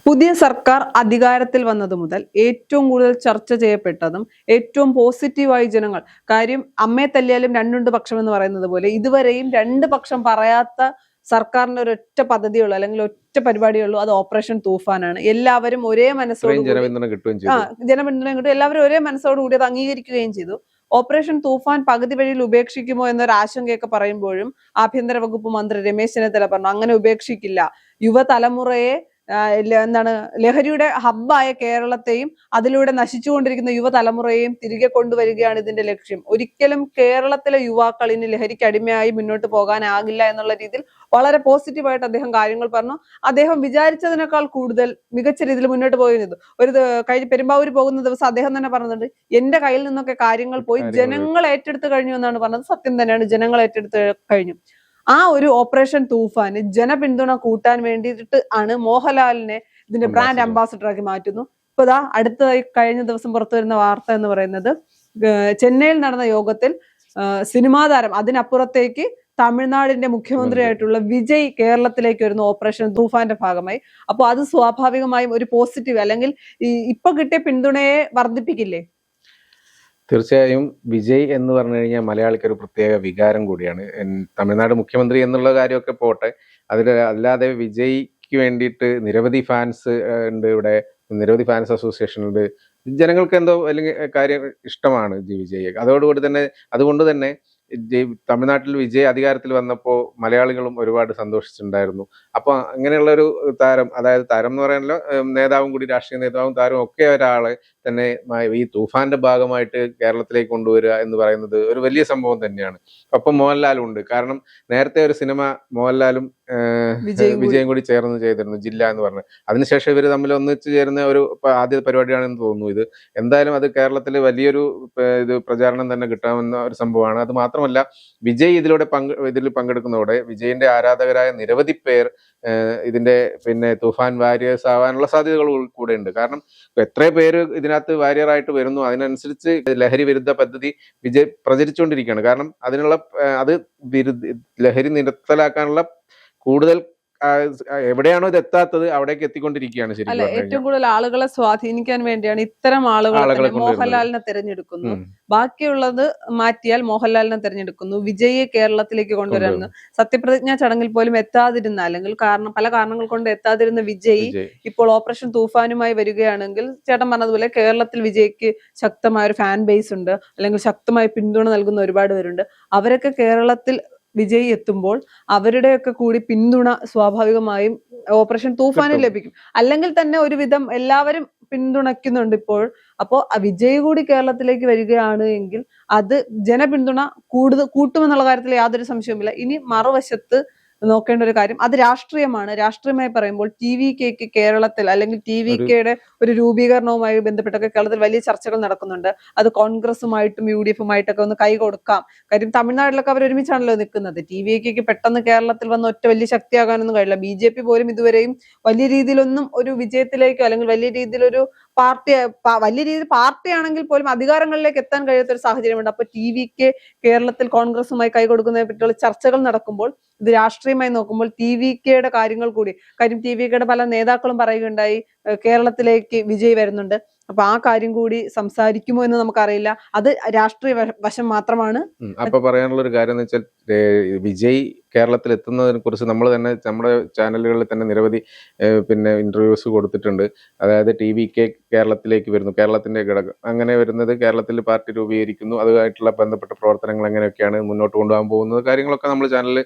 പുതിയ സർക്കാർ അധികാരത്തിൽ വന്നത് മുതൽ ഏറ്റവും കൂടുതൽ ചർച്ച ചെയ്യപ്പെട്ടതും ഏറ്റവും പോസിറ്റീവായി ജനങ്ങൾ കാര്യം അമ്മയെ തല്ലിയാലും രണ്ടുണ്ട് പക്ഷം എന്ന് പറയുന്നത് പോലെ ഇതുവരെയും രണ്ട് പക്ഷം പറയാത്ത സർക്കാരിന്റെ ഒരൊറ്റ പദ്ധതിയുള്ളൂ അല്ലെങ്കിൽ ഒറ്റ പരിപാടിയുള്ളൂ, അത് ഓപ്പറേഷൻ തൂഫാനാണ്. എല്ലാവരും ഒരേ മനസ്സോട് ജനപിന്തുണ കിട്ടും, എല്ലാവരും ഒരേ മനസ്സോടുകൂടി അത് അംഗീകരിക്കുകയും ചെയ്തു. ഓപ്പറേഷൻ തൂഫാൻ പകുതി വഴിയിൽ ഉപേക്ഷിക്കുമോ എന്നൊരു ആശങ്കയൊക്കെ പറയുമ്പോഴും ആഭ്യന്തര വകുപ്പ് മന്ത്രി രമേശ് ചെന്നിത്തല പറഞ്ഞു അങ്ങനെ ഉപേക്ഷിക്കില്ല. യുവതലമുറയെ എന്താണ് ലഹരിയുടെ ഹബ്ബായ കേരളത്തെയും അതിലൂടെ നശിച്ചുകൊണ്ടിരിക്കുന്ന യുവതലമുറയെയും തിരികെ കൊണ്ടുവരികയാണ് ഇതിന്റെ ലക്ഷ്യം. ഒരിക്കലും കേരളത്തിലെ യുവാക്കൾ ഇനി ലഹരിക്ക് അടിമയായി മുന്നോട്ട് പോകാനാകില്ല എന്നുള്ള രീതിയിൽ വളരെ പോസിറ്റീവായിട്ട് അദ്ദേഹം കാര്യങ്ങൾ പറഞ്ഞു. അദ്ദേഹം വിചാരിച്ചതിനേക്കാൾ കൂടുതൽ മികച്ച രീതിയിൽ മുന്നോട്ട് പോയിരുന്നു. കഴിഞ്ഞ പെരുമ്പാവൂർ പോകുന്ന ദിവസം അദ്ദേഹം തന്നെ പറഞ്ഞിട്ടുണ്ട്, എന്റെ കയ്യിൽ നിന്നൊക്കെ കാര്യങ്ങൾ പോയി ജനങ്ങൾ ഏറ്റെടുത്ത് കഴിഞ്ഞു എന്നാണ് പറഞ്ഞത്. സത്യം തന്നെയാണ്, ജനങ്ങൾ ഏറ്റെടുത്ത് കഴിഞ്ഞു. ആ ഒരു ഓപ്പറേഷൻ തൂഫാന് ജനപിന്തുണ കൂട്ടാൻ വേണ്ടിയിട്ട് ആണ് മോഹൻലാലിനെ ഇതിന്റെ ബ്രാൻഡ് അംബാസിഡറാക്കി മാറ്റുന്നു. ഇപ്പൊ ദാ അടുത്തതായി കഴിഞ്ഞ ദിവസം പുറത്തു വരുന്ന വാർത്ത എന്ന് പറയുന്നത്, ചെന്നൈയിൽ നടന്ന യോഗത്തിൽ സിനിമാ താരം അതിനപ്പുറത്തേക്ക് തമിഴ്നാടിന്റെ മുഖ്യമന്ത്രിയായിട്ടുള്ള വിജയ് കേരളത്തിലേക്ക് വരുന്ന ഓപ്പറേഷൻ തൂഫാന്റെ ഭാഗമായി. അപ്പോൾ അത് സ്വാഭാവികമായും ഒരു പോസിറ്റീവ് അല്ലെങ്കിൽ ഇപ്പൊ കിട്ടിയ പിന്തുണയെ വർദ്ധിപ്പിക്കില്ലേ? തീർച്ചയായും വിജയ് എന്ന് പറഞ്ഞു കഴിഞ്ഞാൽ മലയാളിക്ക് ഒരു പ്രത്യേക വികാരം കൂടിയാണ്. തമിഴ്നാട് മുഖ്യമന്ത്രി എന്നുള്ള കാര്യമൊക്കെ പോട്ടെ, അല്ലാതെ വിജയ്ക്ക് വേണ്ടിയിട്ട് നിരവധി ഫാൻസ് ഉണ്ട് ഇവിടെ, നിരവധി ഫാൻസ് അസോസിയേഷൻ ഉണ്ട്. ജനങ്ങൾക്ക് എന്തോ അല്ലെങ്കിൽ കാര്യം ഇഷ്ടമാണ് വിജയ്. അതുകൊണ്ട് തന്നെ തമിഴ്നാട്ടിൽ വിജയ് അധികാരത്തിൽ വന്നപ്പോൾ മലയാളികളും ഒരുപാട് സന്തോഷിച്ചിട്ടുണ്ടായിരുന്നു. അപ്പൊ അങ്ങനെയുള്ള ഒരു താരം, അതായത് താരം എന്ന് പറയാനല്ലോ, നേതാവും കൂടി, രാഷ്ട്രീയ നേതാവും താരവും ഒക്കെ ഒരാളെ തന്നെ ഈ തൂഫാന്റെ ഭാഗമായിട്ട് കേരളത്തിലേക്ക് കൊണ്ടുവരിക എന്ന് പറയുന്നത് ഒരു വലിയ സംഭവം തന്നെയാണ്. ഒപ്പം മോഹൻലാലും ഉണ്ട്. കാരണം നേരത്തെ ഒരു സിനിമ മോഹൻലാലും വിജയും കൂടി ചേർന്ന് ചെയ്തിരുന്നു, ജില്ല എന്ന് പറഞ്ഞ്. അതിനുശേഷം ഇവർ തമ്മിൽ ഒന്നിച്ച് ചേരുന്ന ഒരു ആദ്യ പരിപാടിയാണെന്ന് തോന്നുന്നു ഇത്. എന്തായാലും അത് കേരളത്തിൽ വലിയൊരു പ്രചാരണം തന്നെ കിട്ടാവുന്ന ഒരു സംഭവമാണ്. അത് മാത്രമല്ല, വിജയ് ഇതിൽ പങ്കെടുക്കുന്നതോടെ വിജയിന്റെ ആരാധകരായ നിരവധി പേർ ഇതിന്റെ തൂഫാൻ വാരിയേഴ്സ് ആവാനുള്ള സാധ്യതകൾ കൂടെ ഉണ്ട്. കാരണം എത്ര പേര് ഇതിനകത്ത് വാരിയറായിട്ട് വരുന്നു, അതിനനുസരിച്ച് ലഹരി വിരുദ്ധ പദ്ധതി വിജയ് പ്രചരിച്ചുകൊണ്ടിരിക്കുകയാണ്. കാരണം അത് ലഹരി നിർത്തലാക്കാനുള്ള കൂടുതൽ എവിടെയാണോ ഇത് എത്താത്തത് അവിടേക്ക് എത്തിക്കൊണ്ടിരിക്കുകയാണ്. ശരിക്കും ഏറ്റവും കൂടുതൽ ആളുകളെ സ്വാധീനിക്കാൻ വേണ്ടിയാണ് ഇത്തരം ആളുകളെ മോഹൻലാലിനെ തിരഞ്ഞെടുക്കുന്നു. ബാക്കിയുള്ളത് മാറ്റിയാൽ മോഹൻലാലിനെ തിരഞ്ഞെടുക്കുന്നു. വിജയെ കേരളത്തിലേക്ക് കൊണ്ടുവരുന്നു. സത്യപ്രതിജ്ഞാ ചടങ്ങിൽ പോലും എത്താതിരുന്ന, അല്ലെങ്കിൽ പല കാരണങ്ങൾ കൊണ്ട് എത്താതിരുന്ന വിജയ് ഇപ്പോൾ ഓപ്പറേഷൻ തൂഫാനുമായി വരികയാണെങ്കിൽ, ചേട്ടൻ പറഞ്ഞതുപോലെ കേരളത്തിൽ വിജയ്ക്ക് ശക്തമായ ഒരു ഫാൻ ബേസ് ഉണ്ട്, അല്ലെങ്കിൽ ശക്തമായ പിന്തുണ നൽകുന്ന ഒരുപാട് പേരുണ്ട്. അവരൊക്കെ കേരളത്തിൽ വിജയ് എത്തുമ്പോൾ അവരുടെയൊക്കെ കൂടി പിന്തുണ സ്വാഭാവികമായും ഓപ്പറേഷൻ തൂഫാനിൽ ലഭിക്കും. അല്ലെങ്കിൽ തന്നെ ഒരുവിധം എല്ലാവരും പിന്തുണയ്ക്കുന്നുണ്ട് ഇപ്പോൾ. അപ്പോ വിജയ് കൂടി കേരളത്തിലേക്ക് വരികയാണ് എങ്കിൽ അത് ജനപിന്തുണ കൂട്ടുമെന്നുള്ള കാര്യത്തിൽ യാതൊരു സംശയവുമില്ല. ഇനി മറുവശത്ത് നോക്കേണ്ട ഒരു കാര്യം, അത് രാഷ്ട്രീയമാണ്. രാഷ്ട്രീയമായി പറയുമ്പോൾ TVKക്ക് കേരളത്തിൽ, അല്ലെങ്കിൽ TVKയുടെ ഒരു രൂപീകരണവുമായി ബന്ധപ്പെട്ടൊക്കെ കേരളത്തിൽ വലിയ ചർച്ചകൾ നടക്കുന്നുണ്ട്. അത് കോൺഗ്രസുമായിട്ടും UDFുമായിട്ടൊക്കെ ഒന്ന് കൈ കൊടുക്കാം. കാര്യം തമിഴ്നാട്ടിലൊക്കെ അവർ ഒരുമിച്ചാണല്ലോ നിൽക്കുന്നത്. TVKക്ക് പെട്ടെന്ന് കേരളത്തിൽ വന്ന് ഒറ്റ വലിയ ശക്തിയാകാനൊന്നും കഴിയില്ല. BJP പോലും ഇതുവരെയും വലിയ രീതിയിലൊന്നും ഒരു വിജയത്തിലേക്കോ, അല്ലെങ്കിൽ വലിയ രീതിയിലൊരു വലിയ രീതിയിൽ പാർട്ടിയാണെങ്കിൽ പോലും അധികാരങ്ങളിലേക്ക് എത്താൻ കഴിയാത്ത ഒരു സാഹചര്യമുണ്ട്. അപ്പൊ TVK കേരളത്തിൽ കോൺഗ്രസുമായി കൈ കൊടുക്കുന്നതിനെ പറ്റിയുള്ള ചർച്ചകൾ നടക്കുമ്പോൾ, ഇത് രാഷ്ട്രീയമായി നോക്കുമ്പോൾ TVKയുടെ കാര്യങ്ങൾ കൂടി, കാര്യം TVKയുടെ പല നേതാക്കളും പറയുകയുണ്ടായി കേരളത്തിലേക്ക് വിജയ് വരുന്നുണ്ട്. അപ്പൊ ആ കാര്യം കൂടി സംസാരിക്കുമോ എന്ന് നമുക്കറിയില്ല. അത് രാഷ്ട്രീയ വശം മാത്രമാണ്. അപ്പൊ പറയാനുള്ള ഒരു കാര്യം എന്ന് വെച്ചാൽ, വിജയ് കേരളത്തിൽ എത്തുന്നതിനെ കുറിച്ച് നമ്മൾ തന്നെ നമ്മുടെ ചാനലുകളിൽ തന്നെ നിരവധി ഇന്റർവ്യൂസ് കൊടുത്തിട്ടുണ്ട്. അതായത് TVK കേരളത്തിലേക്ക് വരുന്നു, കേരളത്തിന്റെ ഘടകം അങ്ങനെ വരുന്നത്, കേരളത്തിൽ പാർട്ടി രൂപീകരിക്കുന്നു, അതുമായിട്ടുള്ള ബന്ധപ്പെട്ട പ്രവർത്തനങ്ങൾ എങ്ങനെയൊക്കെയാണ് മുന്നോട്ട് കൊണ്ടുപോകാൻ പോകുന്നത്, കാര്യങ്ങളൊക്കെ നമ്മൾ ചാനലിൽ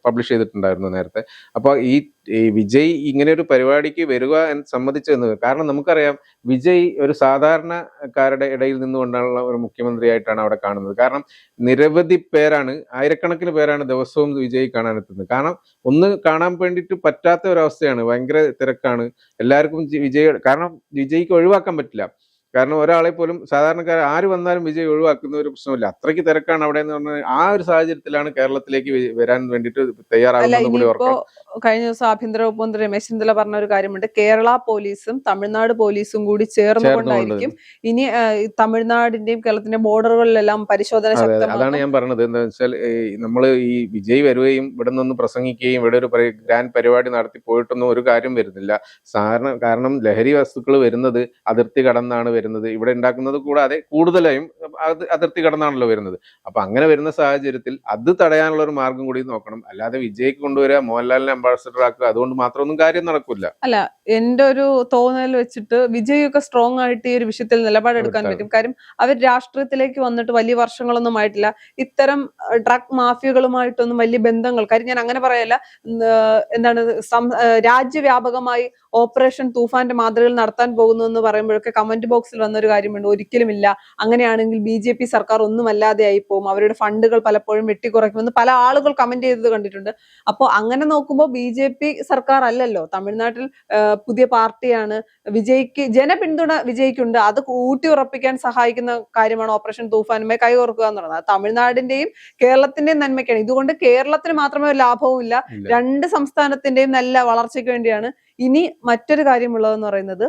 പബ്ലിഷ് ചെയ്തിട്ടുണ്ടായിരുന്നു നേരത്തെ. അപ്പോൾ ഈ വിജയ് ഇങ്ങനെ ഒരു പരിപാടിക്ക് വരിക സമ്മതിച്ചെന്ന്, കാരണം നമുക്കറിയാം വിജയ് ഒരു സാധാരണക്കാരുടെ ഇടയിൽ നിന്നുകൊണ്ടുള്ള ഒരു മുഖ്യമന്ത്രിയായിട്ടാണ് അവിടെ കാണുന്നത്. കാരണം നിരവധി പേരാണ്, ആയിരക്കണക്കിന് പേരാണ് ദിവസവും വിജയ് കാണാൻ എത്തുന്നത്. കാരണം ഒന്ന് കാണാൻ വേണ്ടിയിട്ട് പറ്റാത്ത ഒരവസ്ഥയാണ്, ഭയങ്കര തിരക്കാണ് എല്ലാവർക്കും. കാരണം വിജയ്ക്ക് ഒഴിവാക്കാൻ പറ്റില്ല. കാരണം ഒരാളെ പോലും സാധാരണക്കാർ ആര് വന്നാലും വിജയ് ഒഴിവാക്കുന്ന ഒരു പ്രശ്നമില്ല. അത്രയ്ക്ക് തിരക്കാണ് അവിടെ എന്ന് പറഞ്ഞാൽ ആ ഒരു സാഹചര്യത്തിലാണ് കേരളത്തിലേക്ക് വരാൻ വേണ്ടിയിട്ട് തയ്യാറാകുന്നത് കൂടി ഓർക്കണം. കഴിഞ്ഞ ദിവസം ആഭ്യന്തര വകുപ്പ് മന്ത്രി രമേശ് ചെന്നിത്തല പറഞ്ഞ ഒരു കാര്യമുണ്ട്, കേരള പോലീസും തമിഴ്നാട് പോലീസും കൂടി ചേർന്നുകൊണ്ടായിരിക്കും ഇനി തമിഴ്നാടിന്റെയും കേരളത്തിന്റെ ബോർഡറുകളിലെല്ലാം പരിശോധന ശക്തമാക്കും. അതാണ് ഞാൻ പറഞ്ഞത്. എന്താ വെച്ചാൽ നമ്മൾ ഈ വിജയ് വരികയും ഇവിടെ നിന്ന് പ്രസംഗിക്കുകയും ഇവിടെ ഒരു ഗ്രാൻഡ് പരിപാടി നടത്തി പോയിട്ടൊന്നും ഒരു കാര്യം വരുന്നില്ല. കാരണം ലഹരി വസ്തുക്കൾ വരുന്നത് അതിർത്തി കടന്നാണ് വരുന്നത്. ഇവിടെ ഉണ്ടാക്കുന്നത് കൂടാതെ കൂടുതലായും അതിർത്തി കടന്നാണല്ലോ വരുന്നത്. അപ്പൊ അങ്ങനെ വരുന്ന സാഹചര്യത്തിൽ അത് തടയാനുള്ള ഒരു മാർഗം കൂടി നോക്കണം. അല്ലാതെ വിജയ്ക്ക് കൊണ്ടുവരിക, മോഹൻലാലിനെ അംബാസഡർ ആക്കുക, അതുകൊണ്ട് മാത്രമൊന്നും കാര്യം നടക്കില്ല. അല്ല, എന്റെ ഒരു തോന്നൽ വെച്ചിട്ട് വിജയ് ഒക്കെ സ്ട്രോങ് ആയിട്ട് ഈ ഒരു വിഷയത്തിൽ നിലപാടെടുക്കാൻ പറ്റും. കാര്യം അവർ രാഷ്ട്രീയത്തിലേക്ക് വന്നിട്ട് വലിയ വർഷങ്ങളൊന്നും ആയിട്ടില്ല. ഇത്തരം ഡ്രഗ് മാഫിയകളുമായിട്ടൊന്നും വലിയ ബന്ധങ്ങൾ, കാര്യം ഞാൻ അങ്ങനെ പറയല്ല, എന്താണ് രാജ്യവ്യാപകമായി ഓപ്പറേഷൻ തൂഫാന്റെ മാതൃകയിൽ നടത്താൻ പോകുന്നു എന്ന് പറയുമ്പോഴൊക്കെ കമന്റ് ബോക്സിൽ വന്നൊരു കാര്യമുണ്ട്, ഒരിക്കലുമില്ല, അങ്ങനെയാണെങ്കിൽ BJP സർക്കാർ ഒന്നുമല്ലാതെ ആയി പോകും, അവരുടെ ഫണ്ടുകൾ പലപ്പോഴും വെട്ടിക്കുറയ്ക്കുമെന്ന് പല ആളുകൾ കമന്റ് ചെയ്തത് കണ്ടിട്ടുണ്ട്. അപ്പോൾ അങ്ങനെ നോക്കുമ്പോൾ BJP സർക്കാർ അല്ലല്ലോ, തമിഴ്നാട്ടിൽ പുതിയ പാർട്ടിയാണ്, വിജയ്ക്ക് ജനപിന്തുണ വിജയ്ക്കുണ്ട്, അത് ഊട്ടി ഉറപ്പിക്കാൻ സഹായിക്കുന്ന കാര്യമാണ് ഓപ്പറേഷൻ തൂഫാനുമായി കൈകോർക്കുക എന്ന് പറയുന്നത്. തമിഴ്നാടിന്റെയും കേരളത്തിന്റെയും നന്മയ്ക്കാണ്. ഇതുകൊണ്ട് കേരളത്തിന് മാത്രമേ ഒരു ലാഭവും ഇല്ല, രണ്ട് സംസ്ഥാനത്തിന്റെയും നല്ല വളർച്ചയ്ക്ക് വേണ്ടിയാണ്. ഇനി മറ്റൊരു കാര്യമുള്ളതെന്ന് പറയുന്നത്,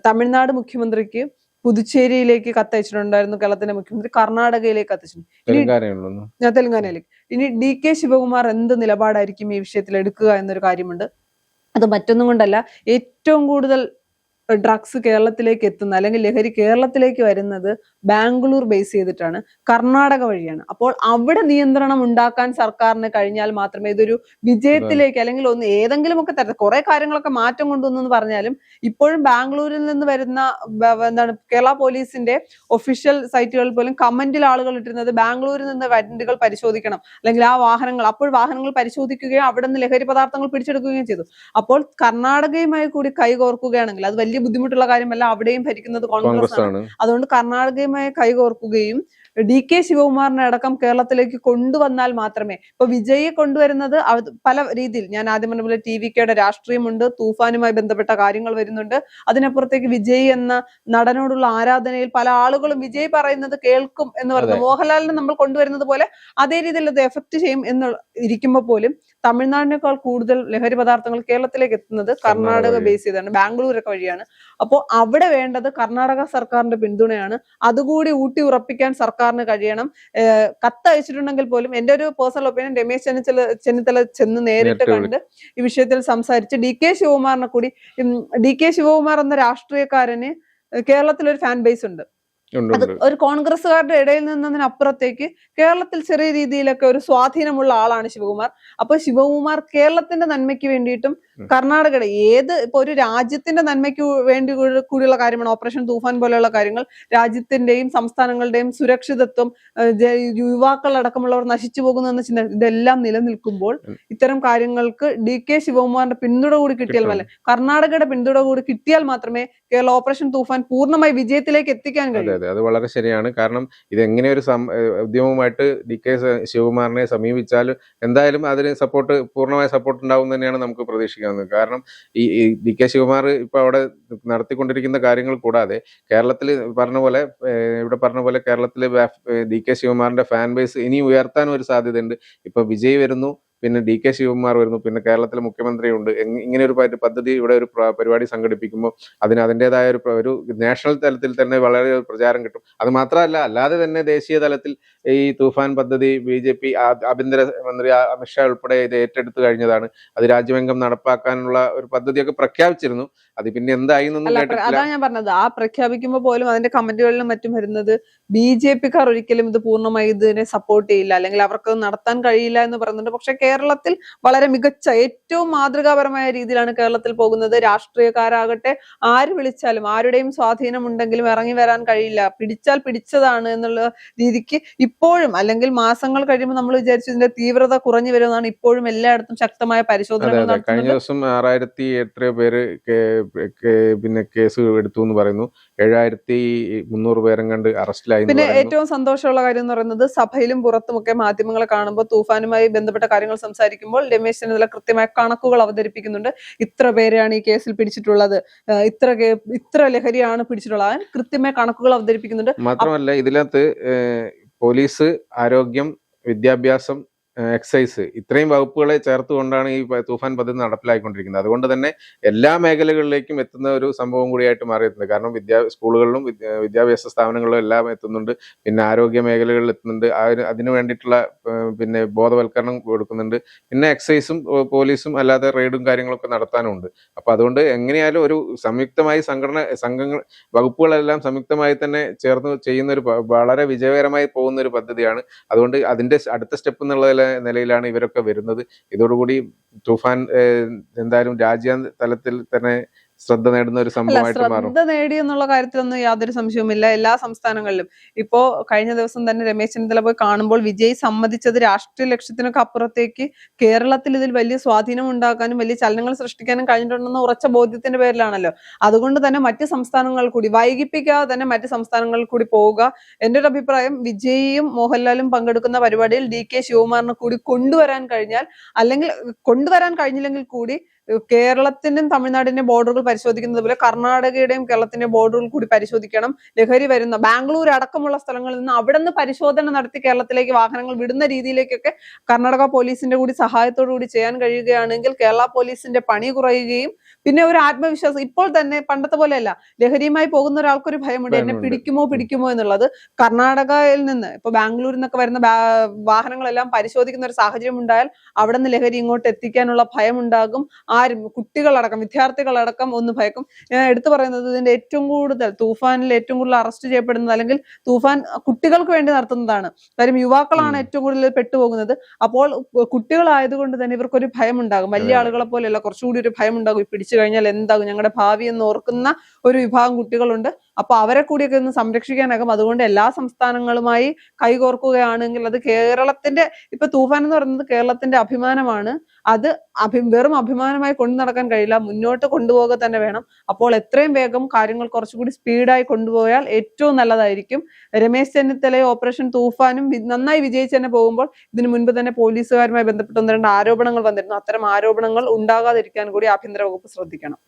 തമിഴ്നാട് മുഖ്യമന്ത്രിക്ക് പുതുച്ചേരിയിലേക്ക് കത്തയച്ചിട്ടുണ്ടായിരുന്നു കേരളത്തിന്റെ മുഖ്യമന്ത്രി, കർണാടകയിലേക്ക് കത്തയച്ചിട്ടുണ്ട്, തെലങ്കാനയിലേക്ക്. ഇനി DK ശിവകുമാർ എന്ത് നിലപാടായിരിക്കും ഈ വിഷയത്തിൽ എടുക്കുക എന്നൊരു കാര്യമുണ്ട്. അത് മറ്റൊന്നും കൊണ്ടല്ല, ഏറ്റവും കൂടുതൽ ഡ്രഗ്സ് കേരളത്തിലേക്ക് എത്തുന്ന അല്ലെങ്കിൽ ലഹരി കേരളത്തിലേക്ക് വരുന്നത് ബാംഗ്ലൂർ ബേസ് ചെയ്തിട്ടാണ്, കർണാടക വഴിയാണ്. അപ്പോൾ അവിടെ നിയന്ത്രണം ഉണ്ടാക്കാൻ സർക്കാരിന് കഴിഞ്ഞാൽ മാത്രമേ ഇതൊരു വിജയത്തിലേക്ക്, അല്ലെങ്കിൽ ഏതെങ്കിലും ഒക്കെ തരത്തിൽ കുറെ കാര്യങ്ങളൊക്കെ മാറ്റം കൊണ്ടുവന്നു പറഞ്ഞാലും ഇപ്പോഴും ബാംഗ്ലൂരിൽ നിന്ന് വരുന്ന കേരള പോലീസിന്റെ ഒഫീഷ്യൽ സൈറ്റുകളിൽ പോലും കമന്റിൽ ആളുകൾ ഇട്ടിരുന്നത് ബാംഗ്ലൂരിൽ നിന്ന് വണ്ടികൾ പരിശോധിക്കണം, അല്ലെങ്കിൽ ആ വാഹനങ്ങൾ, അപ്പോൾ വാഹനങ്ങൾ പരിശോധിക്കുകയും അവിടെ നിന്ന് ലഹരി പദാർത്ഥങ്ങൾ പിടിച്ചെടുക്കുകയും ചെയ്തു. അപ്പോൾ കർണാടകയുമായി കൂടി കൈകോർക്കുകയാണെങ്കിൽ അത് വലിയ ബുദ്ധിമുട്ടുള്ള കാര്യമല്ല, അവിടെയും ഭരിക്കുന്നത് കോൺഗ്രസ് ആണ്. അതുകൊണ്ട് കർണാടകയുമായി കൈകോർക്കുകയും DK ശിവകുമാറിനെ അടക്കം കേരളത്തിലേക്ക് കൊണ്ടുവന്നാൽ മാത്രമേ, ഇപ്പൊ വിജയെ കൊണ്ടുവരുന്നത് പല രീതിയിൽ, ഞാൻ ആദ്യം പറഞ്ഞ പോലെ TVKയുടെ രാഷ്ട്രീയമുണ്ട്, തൂഫാനുമായി ബന്ധപ്പെട്ട കാര്യങ്ങൾ വരുന്നുണ്ട്, അതിനപ്പുറത്തേക്ക് വിജയ് എന്ന നടനോടുള്ള ആരാധനയിൽ പല ആളുകളും വിജയ് പറയുന്നത് കേൾക്കും എന്ന് പറയുന്നത്, മോഹൻലാലിനെ നമ്മൾ കൊണ്ടുവരുന്നത് പോലെ അതേ രീതിയിൽ അത് എഫക്ട് ചെയ്യും എന്ന് ഇരിക്കുമ്പോൾ പോലും തമിഴ്നാടിനേക്കാൾ കൂടുതൽ ലഹരി പദാർത്ഥങ്ങൾ കേരളത്തിലേക്ക് എത്തുന്നത് കർണാടക ബേസ് ചെയ്താണ്, ബാംഗ്ലൂരൊക്കെ വഴിയാണ്. അപ്പോൾ അവിടെ വേണ്ടത് കർണാടക സർക്കാരിന്റെ പിന്തുണയാണ്. അതുകൂടി ഊട്ടി ഉറപ്പിക്കാൻ സർക്കാരിന് കഴിയണം. കത്തയച്ചിട്ടുണ്ടെങ്കിൽ പോലും എന്റെ ഒരു പേഴ്സണൽ ഒപ്പീനിയൻ, രമേശ് ചെന്നിത്തല ചെന്ന് നേരിട്ട് കണ്ട് ഈ വിഷയത്തിൽ സംസാരിച്ച് DK ശിവകുമാറിനെ കൂടി, DK ശിവകുമാർ എന്ന രാഷ്ട്രീയക്കാരന് കേരളത്തിലൊരു ഫാൻ ബേസ് ഉണ്ട്. അത് ഒരു കോൺഗ്രസ്സുകാരുടെ ഇടയിൽ നിന്നതിനപ്പുറത്തേക്ക് കേരളത്തിൽ ചെറിയ രീതിയിലൊക്കെ ഒരു സ്വാധീനമുള്ള ആളാണ് ശിവകുമാർ. അപ്പൊ ശിവകുമാർ കേരളത്തിന്റെ നന്മയ്ക്ക് വേണ്ടിയിട്ടും കർണാടകയുടെ ഇപ്പൊ ഒരു രാജ്യത്തിന്റെ നന്മയ്ക്ക് വേണ്ടി കൂടിയുള്ള കാര്യമാണ് ഓപ്പറേഷൻ തൂഫാൻ പോലെയുള്ള കാര്യങ്ങൾ. രാജ്യത്തിന്റെയും സംസ്ഥാനങ്ങളുടെയും സുരക്ഷിതത്വം, യുവാക്കളടക്കമുള്ളവർ നശിച്ചു പോകുന്നു എന്ന ചിന്ത, ഇതെല്ലാം നിലനിൽക്കുമ്പോൾ ഇത്തരം കാര്യങ്ങൾക്ക് DK ശിവകുമാറിന്റെ പിന്തുണ കൂടി കിട്ടിയാൽ, കർണാടകയുടെ പിന്തുണ കൂടി കിട്ടിയാൽ മാത്രമേ കേരള ഓപ്പറേഷൻ തൂഫാൻ പൂർണ്ണമായി വിജയത്തിലേക്ക് എത്തിക്കാൻ കഴിയൂ. അതെ, അത് വളരെ ശരിയാണ്. കാരണം ഇതെങ്ങനെ ഒരു ഉദ്യമമായിട്ട് DK ശിവകുമാറിനെ സമീപിച്ചാൽ എന്തായാലും അതിന് പൂർണ്ണമായ സപ്പോർട്ട് ഉണ്ടാവും തന്നെയാണ് നമുക്ക് പ്രതീക്ഷിക്കുന്നത്. കാരണം ഈ DK ശിവകുമാർ ഇപ്പൊ അവിടെ നടത്തിക്കൊണ്ടിരിക്കുന്ന കാര്യങ്ങൾ കൂടാതെ കേരളത്തിൽ ഇവിടെ പറഞ്ഞ പോലെ കേരളത്തില് DK ശിവകുമാറിന്റെ ഫാൻ ബേസ് ഇനി ഉയർത്താനും ഒരു സാധ്യതയുണ്ട്. ഇപ്പൊ വിജയ് വരുന്നു, പിന്നെ DK ശിവകുമാർ വരുന്നു, പിന്നെ കേരളത്തിലെ മുഖ്യമന്ത്രിയുണ്ട്. ഇങ്ങനെ ഒരു പദ്ധതി, ഇവിടെ ഒരു പരിപാടി സംഘടിപ്പിക്കുമ്പോൾ അതിൻ്റെതായ ഒരു നാഷണൽ തലത്തിൽ തന്നെ വളരെ പ്രചാരം കിട്ടും. അത് മാത്രമല്ല, അല്ലാതെ തന്നെ ദേശീയ തലത്തിൽ ഈ തൂഫാൻ പദ്ധതി BJP ആഭ്യന്തര മന്ത്രി അമിത്ഷാ ഉൾപ്പെടെ ഇത് ഏറ്റെടുത്തു കഴിഞ്ഞതാണ്. അത് രാജ്യമെങ്കും നടപ്പാക്കാനുള്ള ഒരു പദ്ധതിയൊക്കെ പ്രഖ്യാപിച്ചിരുന്നു. അത് പിന്നെ എന്തായി അതാണ് ഞാൻ പറഞ്ഞത്. ആ പ്രഖ്യാപിക്കുമ്പോൾ പോലും അതിന്റെ കമന്റുകളിലും മറ്റും വരുന്നത് BJP-ക്കാർ ഒരിക്കലും ഇത് പൂർണ്ണമായി ഇതിനെ സപ്പോർട്ട് ചെയ്യില്ല, അല്ലെങ്കിൽ അവർക്ക് നടത്താൻ കഴിയില്ല എന്ന് പറയുന്നുണ്ട്. പക്ഷെ കേരളത്തിൽ വളരെ മികച്ച, ഏറ്റവും മാതൃകാപരമായ രീതിയിലാണ് കേരളത്തിൽ പോകുന്നത്. രാഷ്ട്രീയക്കാരാകട്ടെ, ആര് വിളിച്ചാലും, ആരുടെയും സ്വാധീനം ഉണ്ടെങ്കിലും ഇറങ്ങി വരാൻ കഴിയില്ല, പിടിച്ചാൽ പിടിച്ചതാണ് എന്നുള്ള രീതിക്ക് ഇപ്പോഴും, അല്ലെങ്കിൽ മാസങ്ങൾ കഴിയുമ്പോൾ നമ്മൾ വിചാരിച്ചു ഇതിന്റെ തീവ്രത കുറഞ്ഞു വരുമെന്നാണ്. ഇപ്പോഴും എല്ലായിടത്തും ശക്തമായ പരിശോധനകൾ നടത്തുന്നത്. കഴിഞ്ഞ ദിവസം 6000 പേര് പിന്നെ കേസ് എടുത്തു എന്ന് പറയുന്നു. 7300 പേരും കണ്ട് അറസ്റ്റിലായി. പിന്നെ ഏറ്റവും സന്തോഷമുള്ള കാര്യം എന്ന് പറയുന്നത്, സഭയിലും പുറത്തുമൊക്കെ മാധ്യമങ്ങളെ കാണുമ്പോൾ തൂഫാനുമായി ബന്ധപ്പെട്ട കാര്യങ്ങൾ മാധ്യമങ്ങൾ സംസാരിക്കുമ്പോൾ രമേശ് ചെന്നിത്തല കൃത്യമായ കണക്കുകൾ അവതരിപ്പിക്കുന്നുണ്ട്. ഇത്ര പേരെയാണ് ഈ കേസിൽ പിടിച്ചിട്ടുള്ളത്, ഇത്ര ലഹരിയാണ് പിടിച്ചിട്ടുള്ളത്, അതിന് കൃത്യമായ കണക്കുകൾ അവതരിപ്പിക്കുന്നുണ്ട്. മാത്രമല്ല ഇതിനകത്ത് പോലീസ്, ആരോഗ്യം, വിദ്യാഭ്യാസം, എക്സൈസ് ഇത്രയും വകുപ്പുകളെ ചേർത്തുകൊണ്ടാണ് ഈ തൂഫാൻ പദ്ധതി നടപ്പിലാക്കിക്കൊണ്ടിരിക്കുന്നത്. അതുകൊണ്ട് തന്നെ എല്ലാ മേഖലകളിലേക്കും എത്തുന്ന ഒരു സംഭവം കൂടിയായിട്ട് മാറിയിട്ടുണ്ട്. കാരണം സ്കൂളുകളിലും വിദ്യാഭ്യാസ സ്ഥാപനങ്ങളിലും എല്ലാം എത്തുന്നുണ്ട്. പിന്നെ ആരോഗ്യ മേഖലകളിൽ എത്തുന്നുണ്ട്. അതിനു വേണ്ടിയിട്ടുള്ള പിന്നെ ബോധവൽക്കരണം കൊടുക്കുന്നുണ്ട്. പിന്നെ എക്സൈസും പോലീസും അല്ലാതെ റെയ്ഡും കാര്യങ്ങളൊക്കെ നടത്താനുണ്ട്. അപ്പൊ അതുകൊണ്ട് എങ്ങനെയായാലും ഒരു സംയുക്തമായി സംഘങ്ങൾ വകുപ്പുകളെല്ലാം സംയുക്തമായി തന്നെ ചേർന്ന് ചെയ്യുന്ന ഒരു വളരെ വിജയകരമായി പോകുന്ന ഒരു പദ്ധതിയാണ്. അതുകൊണ്ട് അതിന്റെ അടുത്ത സ്റ്റെപ്പ് എന്നുള്ള നിലയിലാണ് ഇവരൊക്കെ വരുന്നത്. ഇതോടുകൂടി തൂഫാൻ എന്തായാലും രാജ്യാന്തര തലത്തിൽ തന്നെ ശ്രദ്ധ നേടുന്ന ഒരു സംഭവമായിട്ട് മാറും. ശ്രദ്ധ നേടി എന്നുള്ള കാര്യത്തിലൊന്നും യാതൊരു സംശയവുമില്ല. എല്ലാ സംസ്ഥാനങ്ങളിലും ഇപ്പോ കഴിഞ്ഞ ദിവസം തന്നെ രമേശ് ചെന്നിത്തല പോയി കാണുമ്പോൾ വിജയ് സമ്മതിച്ചത് രാഷ്ട്രീയ ലക്ഷ്യത്തിനൊക്കെ അപ്പുറത്തേക്ക് കേരളത്തിൽ ഇതിൽ വലിയ സ്വാധീനം ഉണ്ടാക്കാനും വലിയ ചലനങ്ങൾ സൃഷ്ടിക്കാനും കഴിഞ്ഞിട്ടുണ്ടെന്ന ഉറച്ച ബോധ്യത്തിന്റെ പേരിലാണല്ലോ. അതുകൊണ്ട് തന്നെ മറ്റ് സംസ്ഥാനങ്ങൾ കൂടി വൈകിപ്പിക്കാതെ തന്നെ മറ്റ് സംസ്ഥാനങ്ങളിൽ കൂടി പോവുക. എന്റെ ഒരു അഭിപ്രായം, വിജയിയും മോഹൻലാലും പങ്കെടുക്കുന്ന പരിപാടിയിൽ DK ശിവകുമാറിനെ കൂടി കൊണ്ടുവരാൻ കഴിഞ്ഞാൽ, അല്ലെങ്കിൽ കൊണ്ടുവരാൻ കഴിഞ്ഞില്ലെങ്കിൽ കൂടി കേരളത്തിന്റെയും തമിഴ്നാടിന്റെയും ബോർഡറുകൾ പരിശോധിക്കുന്നത് പോലെ കർണാടകയുടെയും കേരളത്തിന്റെയും ബോർഡറുകൾ കൂടി പരിശോധിക്കണം. ലഹരി വരുന്ന ബാംഗ്ലൂർ അടക്കമുള്ള സ്ഥലങ്ങളിൽ നിന്ന് അവിടെ നിന്ന് പരിശോധന നടത്തി കേരളത്തിലേക്ക് വാഹനങ്ങൾ വിടുന്ന രീതിയിലേക്കൊക്കെ കർണാടക പോലീസിന്റെ കൂടി സഹായത്തോടു കൂടി ചെയ്യാൻ കഴിയുകയാണെങ്കിൽ കേരള പോലീസിന്റെ പണി കുറയുകയും പിന്നെ ഒരു ആത്മവിശ്വാസം, ഇപ്പോൾ തന്നെ പണ്ടത്തെ പോലെയല്ല, ലഹരിയുമായി പോകുന്ന ഒരാൾക്കൊരു ഭയമുണ്ട്, എന്നെ പിടിക്കുമോ എന്നുള്ളത്. കർണാടകയിൽ നിന്ന് ഇപ്പൊ ബാംഗ്ലൂരിൽ നിന്നൊക്കെ വരുന്ന വാഹനങ്ങളെല്ലാം പരിശോധിക്കുന്ന ഒരു സാഹചര്യം ഉണ്ടായാൽ അവിടെ നിന്ന് ലഹരി ഇങ്ങോട്ട് എത്തിക്കാനുള്ള ഭയം ഉണ്ടാകും. ആരും, കുട്ടികളടക്കം, വിദ്യാർത്ഥികളടക്കം ഒന്ന് ഭയക്കും. ഞാൻ എടുത്തു പറയുന്നത്, ഇതിന്റെ ഏറ്റവും കൂടുതൽ തൂഫാനിൽ ഏറ്റവും കൂടുതൽ അറസ്റ്റ് ചെയ്യപ്പെടുന്നത്, അല്ലെങ്കിൽ തൂഫാൻ കുട്ടികൾക്ക് വേണ്ടി നടത്തുന്നതാണ്. കാര്യം യുവാക്കളാണ് ഏറ്റവും കൂടുതൽ പെട്ടുപോകുന്നത്. അപ്പോൾ കുട്ടികളായതുകൊണ്ട് തന്നെ ഇവർക്കൊരു ഭയം ഉണ്ടാകും. വലിയ ആളുകളെ പോലെയല്ല, കുറച്ചുകൂടി ഒരു ഭയം ഉണ്ടാകും. പിടിച്ചു കഴിഞ്ഞാൽ എന്താകും, ഞങ്ങളുടെ ഭാവി എന്ന് ഓർക്കുന്ന ഒരു വിഭാഗം കുട്ടികളുണ്ട്. അപ്പൊ അവരെ കൂടിയൊക്കെ ഒന്ന് സംരക്ഷിക്കാനാകും. അതുകൊണ്ട് എല്ലാ സംസ്ഥാനങ്ങളുമായി കൈകോർക്കുകയാണെങ്കിൽ അത് കേരളത്തിന്റെ, ഇപ്പൊ തൂഫാൻ എന്ന് പറയുന്നത് കേരളത്തിന്റെ അഭിമാനമാണ്. അത് വെറും അഭിമാനമായി കൊണ്ടു നടക്കാൻ കഴിയില്ല, മുന്നോട്ട് കൊണ്ടുപോകുക തന്നെ വേണം. അപ്പോൾ എത്രയും വേഗം കാര്യങ്ങൾ കുറച്ചുകൂടി സ്പീഡായി കൊണ്ടുപോയാൽ ഏറ്റവും നല്ലതായിരിക്കും. രമേശ് ചെന്നിത്തലയെ ഓപ്പറേഷൻ തൂഫാനും നന്നായി വിജയിച്ച് തന്നെ പോകുമ്പോൾ ഇതിനു മുൻപ് തന്നെ പോലീസുകാരുമായി ബന്ധപ്പെട്ട് 1-2 ആരോപണങ്ങൾ വന്നിരുന്നു. അത്തരം ആരോപണങ്ങൾ ഉണ്ടാകാതിരിക്കാൻ കൂടി ആഭ്യന്തര വകുപ്പ് ശ്രദ്ധിക്കണം.